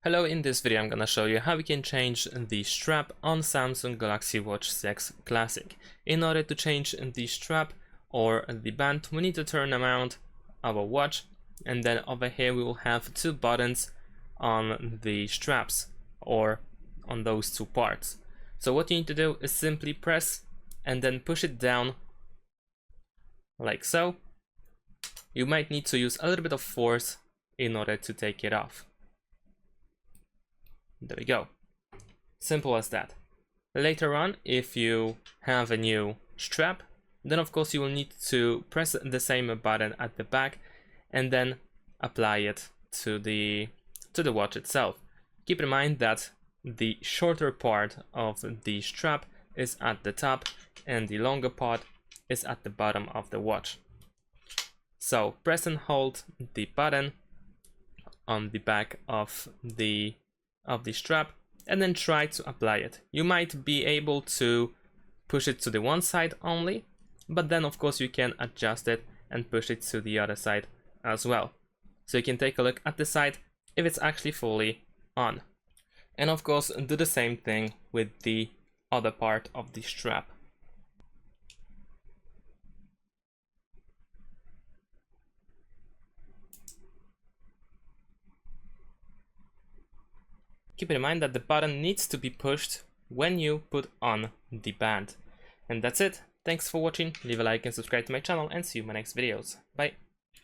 Hello, in this video I'm gonna show you how we can change the strap on Samsung Galaxy Watch 6 Classic. In order to change the strap or the band, we need to turn around our watch, and then over here we will have two buttons on the straps or on those two parts. So what you need to do is simply press and then push it down like so. You might need to use a little bit of force in order to take it off. There we go. Simple as that. Later on, if you have a new strap, then of course you will need to press the same button at the back and then apply it to the watch itself. Keep in mind that the shorter part of the strap is at the top and the longer part is at the bottom of the watch. So press and hold the button on the back of the strap and then try to apply it. You might be able to push it to the one side only, but then of course you can adjust it and push it to the other side as well. So you can take a look at the side if it's actually fully on. And of course do the same thing with the other part of the strap. Keep in mind that the button needs to be pushed when you put on the band. And that's it. Thanks for watching. Leave a like and subscribe to my channel, and see you in my next videos. Bye.